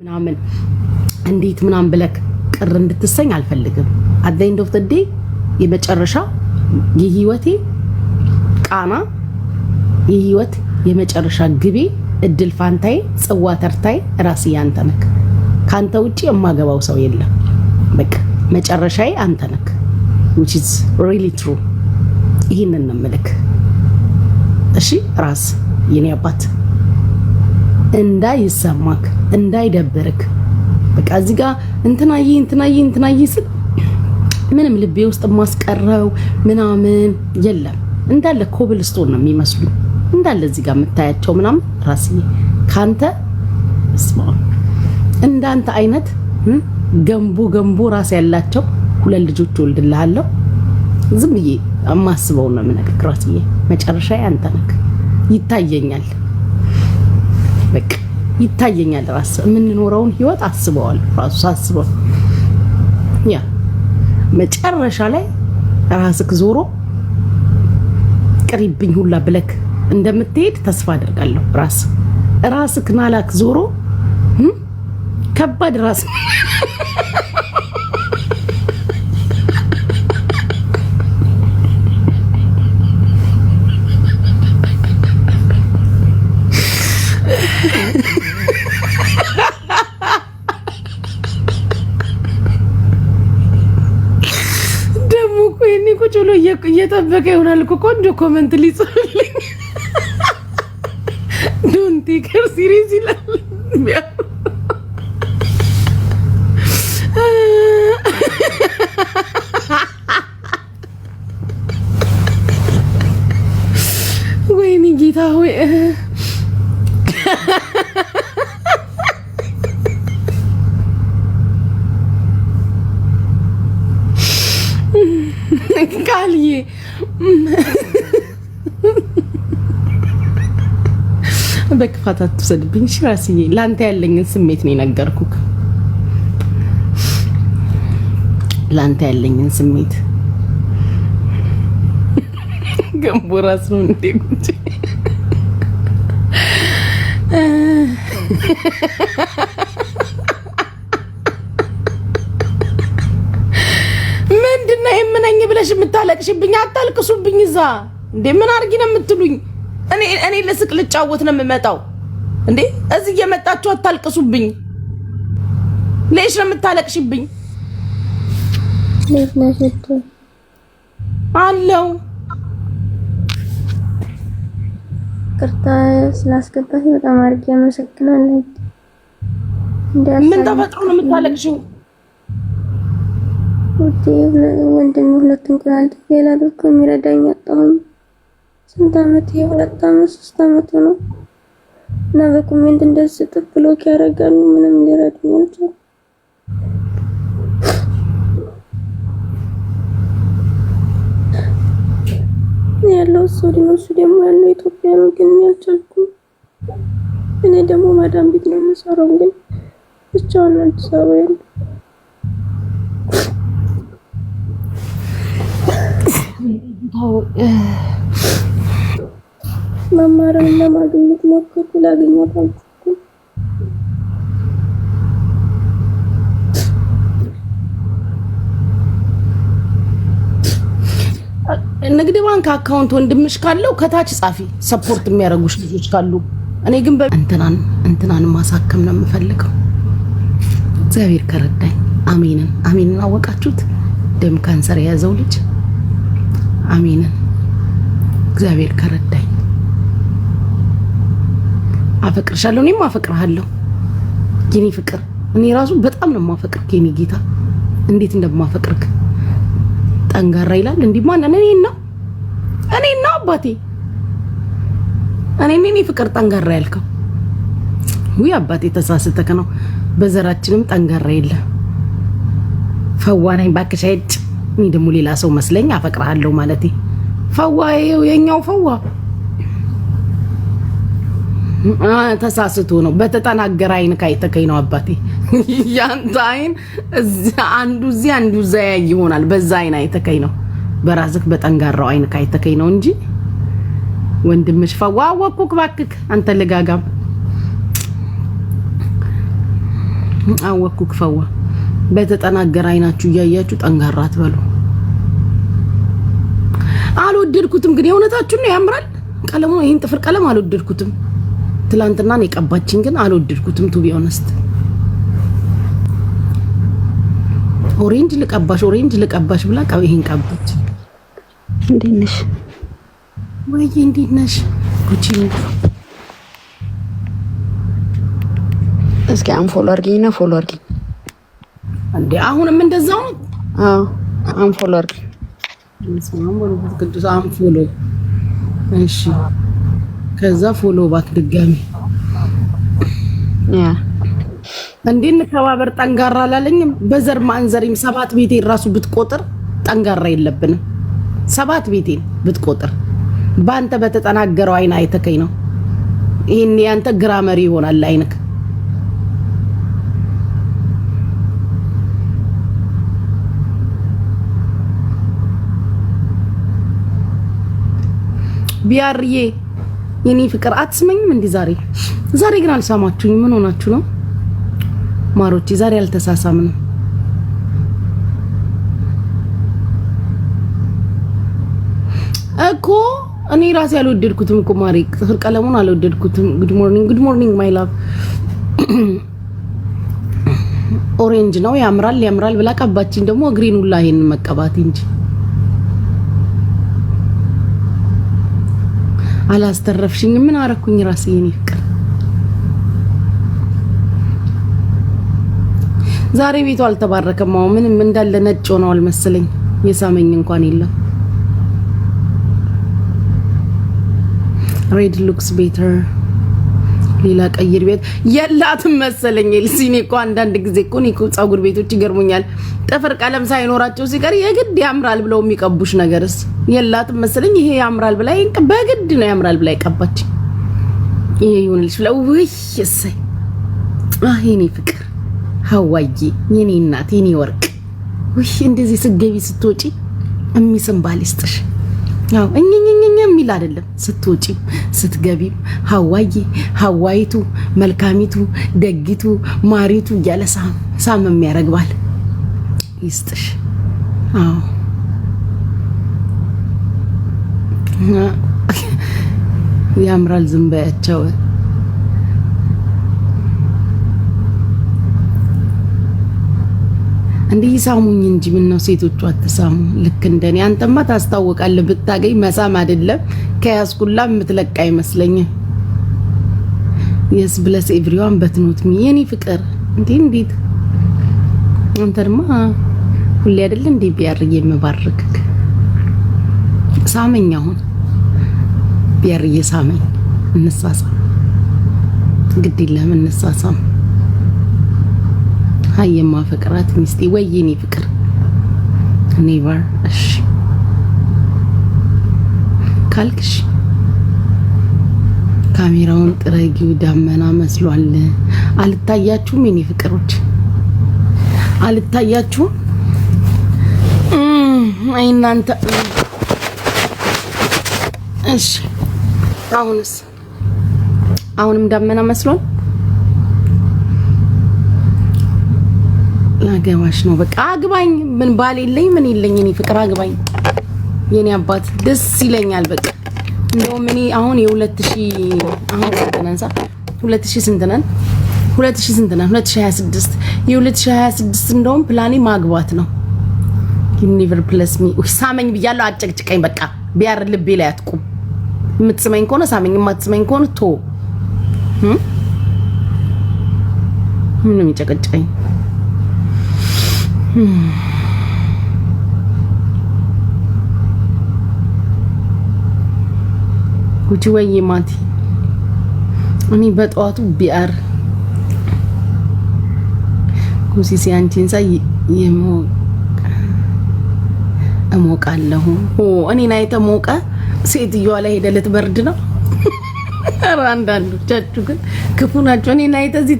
ምናምን እንዴት ምናምን ብለክ ቅር እንድትሰኝ አልፈልግም። at the end of the day የመጨረሻ የህይወቴ ቃና የህይወት የመጨረሻ ግቤ እድል ፋንታዬ ጽዋ ተርታዬ ራስ ያንተ ነክ ካንተ ውጪ የማገባው ሰው የለም። በቃ መጨረሻዬ አንተ ነክ which is really true። ይሄንን ነው መልክ። እሺ ራስ የኔ አባት እንዳይሰማክ እንዳይደብርክ በቃ እዚህ ጋር እንትናዬ ስል ምንም ልቤ ውስጥ ማስቀረው ምናምን የለም። እንዳለ ኮብልስቶን ነው የሚመስሉ እንዳለ እዚህ ጋር የምታያቸው ምናምን ራስዬ ካንተ እስማ እንዳንተ አይነት ገንቦ ራስ ያላቸው ሁለት ልጆች ወልድልሃለሁ። ዝም ብዬ አማስበው ነው የምነግርህ ራስዬ መጨረሻዬ አንተ ነህ። ይታየኛል በቃ ይታየኛል። ራስ የምንኖረውን ህይወት አስበዋል ራሱ አስበው ያ መጨረሻ ላይ ራስክ ዞሮ ቅሪብኝ ሁላ ብለክ እንደምትሄድ ተስፋ አደርጋለሁ። ራስክ ናላክ ዞሮ ከባድ ራስ ቁጭ ብሎ እየጠበቀ ይሆናል እኮ ቆንጆ ኮሜንት ሊጽፍልኝ ዶንት ቴክ ሄር ሲሪየስ ይላል። ወይኔ ጌታ ሆይ ቃልዬ በክፋት አትወሰድብኝ። ራስዬ ላንተ ያለኝን ስሜት ነው የነገርኩክ። ላንተ ያለኝን ስሜት ገንቦ ራስ ነው እንዴ ጉጂ ምንድነው የምነኝ ብለሽ የምታለቅሽብኝ? አታልቅሱብኝ። እዛ እንዴ ምን አርጊ ነው የምትሉኝ? እኔ ለስቅ ልጫወት ነው የምመጣው እንዴ? እዚህ እየመጣችሁ አታልቅሱብኝ። ለይሽ ነው የምታለቅሽብኝ? ለፍናሽቱ አለው ቅርታ ስላስገባሽ በጣም አርጊ አመሰግናለሁ። ምን ተፈጥሮ ነው የምታለቅሽው? ወንድም ሁለቱን ቀን ተፈላ አድርጎ የሚረዳኝ አጣሁኝ። ስንት አመት የሁለት አመት 3 አመት ነው እና በኮሜንት እንደዚህ ጥፍ ብሎክ ያደርጋሉ። ምንም ሊረዱኝ አልቻሉም። ያለው እሱ ደግሞ ያለው ኢትዮጵያ ነው፣ ግን ያልቻልኩም። እኔ ደግሞ ማዳም ቤት ነው የምሰራው፣ ግን ብቻውን አዲስ አበባ ያለው መማርና ማግኘት ሞክሩ ላገኘት አልቻልኩም። ንግድ ባንክ አካውንት ወንድምሽ ካለው ከታች ጻፊ፣ ሰፖርት የሚያደርጉሽ ልጆች ካሉ። እኔ ግን እንትናን ማሳከም ነው የምፈልገው። እግዚአብሔር ከረዳኝ አሜንን አወቃችሁት? ደም ካንሰር የያዘው ልጅ አሜንን እግዚአብሔር ከረዳኝ አፈቅርሻለሁ። እኔም አፈቅርሃለሁ የኔ ፍቅር። እኔ ራሱ በጣም ነው የማፈቅርክ የኔ ጌታ። እንዴት እንደማፈቅርክ ጠንጋራ ይላል እንዴ ማን? እኔና አባቴ እኔ ፍቅር ጠንጋራ ያልከው ወይ አባቴ ተሳስተከ ነው። በዘራችንም ጠንጋራ የለ። ፈዋ ነኝ ባክሽ ሄድ። እኔ ደግሞ ሌላ ሰው መስለኝ አፈቅርሃለሁ ማለቴ። ፈዋዬው የኛው ፈዋ ተሳስቶ ነው። በተጠናገረ አይን ካይተከኝ ነው አባቴ። ያንተ አይን አንዱ እዚህ አንዱ እዛ ይሆናል። በዛ አይን አይተከኝ ነው። በራስክ በጠንጋራው አይን ካይተከኝ ነው እንጂ ወንድምሽ ፈዋ ወኩክ ባክክ አንተ ለጋጋም አወኩ ክፈዋ በተጠናገረ አይናችሁ እያያችሁ ጠንጋራ አትበሉ። አልወደድኩትም ግን የእውነታችሁ ነው። ያምራል ቀለሙ። ይሄን ጥፍር ቀለም አልወደድኩትም። ትላንትና ነው የቀባችኝ ግን አልወደድኩትም። ቱ ቢ ኦነስት ኦሬንጅ ልቀባሽ ብላ ይሄን ቀባች። እንዴት ነሽ ወይ? እንዴት ነሽ ጉቺ? እስኪ አንፎሎ አርጊኝና ፎሎ አርጊኝ። እንዴ አሁንም እንደዛው ነው? አዎ አንፎሎ አርጊኝ። አንፎሎ እሺ፣ ከዛ ፎሎ ባክ ድጋሚ። ያ እንዴ እንከባበር። ጠንጋራ አላለኝም። በዘር ማንዘሪም 7 ቤቴን ራሱ ብትቆጥር ጠንጋራ የለብንም። 7 ቤቴን ብትቆጥር ባንተ በተጠናገረው አይን አይተከኝ ነው። ይሄን ያንተ ግራመሪ ይሆናል አይንክ። ቢያርዬ የኔ ፍቅር አትስመኝም እንዴ? ዛሬ ግን አልሰማችሁኝ። ምን ሆናችሁ ነው ማሮቼ? ዛሬ አልተሳሳምንም እኮ። እኔ ራሴ አልወደድኩትም እኮ ማሪ፣ ጥፍር ቀለሙን አልወደድኩትም። ጉድ ሞርኒንግ ማይ ላቭ። ኦሬንጅ ነው ያምራል ብላ ቀባችኝ። ደግሞ ግሪን ሁላ ይሄን መቀባት እንጂ አላስተረፍሽኝ። ምን አረኩኝ ራሴ? የኔ ፍቅር ዛሬ ቤቱ አልተባረከም። ምንም እንዳለ ነጭ ሆነዋል መሰለኝ። የሳመኝ እንኳን የለም። ሬድ ሉክስ ቤተር። ሌላ ቀይር ቤት የላትም መሰለኝ። ኤልሲኔ እኮ አንዳንድ ጊዜ እኮ እኔ ፀጉር ቤቶች ይገርሙኛል። ጥፍር ቀለም ሳይኖራቸው ሲቀር የግድ ያምራል ብለው የሚቀቡሽ ነገርስ የላትም መሰለኝ። ይሄ ያምራል ብላ በግድ ነው ያምራል ብላ ይቀባች። ይሄ ይሁንልሽ ብለው ውይ እሰይ። የኔ ፍቅር ሀዋዬ፣ የኔ እናት፣ የኔ ወርቅ። ውይ እንደዚህ ስትገቢ ስትወጪ እሚስም ባል ይስጥሽ። ያው እኝኝኝኝ የሚል አይደለም። ስትወጪ ስትገቢ ሀዋይቱ፣ መልካሚቱ፣ ደጊቱ፣ ማሪቱ እያለ ሳም የሚያረግባል ይስጥሽ። አዎ ያምራል። ዝም በያቸው። እንዴ ሳሙኝ እንጂ ምን ነው ሴቶቹ አትሳሙ? ልክ እንደኔ አንተማ ታስታውቃለህ። ብታገኝ መሳም አይደለም ከያዝኩላ የምትለቅ አይመስለኝም። የስ ብለስ ኤቭሪዋን በትኖት ሚ የኔ ፍቅር። እንዴት አንተማ ሁሌ አይደል እንዴ ቢያርዬ የምባርክክ? ሳመኝ አሁን ቢያርዬ ሳመኝ። እንሳሳም ግድ የለም እንሳሳም። ሀየማ ፍቅራት ሚስቴ ወይ የኔ ፍቅር ኔቨር። እሺ ካልክሽ ካሜራውን ጥረጊው። ዳመና መስሏል። አልታያችሁም የኔ ፍቅሮች? አልታያችሁም? አይ እናንተ። እሺ አሁንም ዳመና መስሏል። ላገባሽ ነው በቃ አግባኝ። ምን ባል የለኝ ምን የለኝ። እኔ ፍቅር አግባኝ የኔ አባት ደስ ይለኛል። በቃ እንደውም እኔ አሁን የ2000 አሁን ተነሳ 2000 ስንት ነን? 2026 የ2026 እንደውም ፕላኔ ማግባት ነው። ኔቨር ፕለስ ሚ ሳመኝ ብያለሁ። አጨቅጭቀኝ በቃ ቢያር ልቤ ላይ አትቁም። የምትስመኝ ከሆነ ሳመኝ፣ የማትስመኝ ከሆነ ቶ ምንም ይጨቀጭቀኝ። ጉቺ ወይ ማቲ እኔ በጠዋቱ ቢአር ጉሲ ሲያንቺን ሳይ እሞቃለሁ። እኔ ናይ ተሞቀ ሴትዮዋ ላይ ሄደ ልትበርድ ነው። ኧረ አንዳንዶቻችሁ ግን ክፉ ናቸው። እኔ ናይ ተዚህ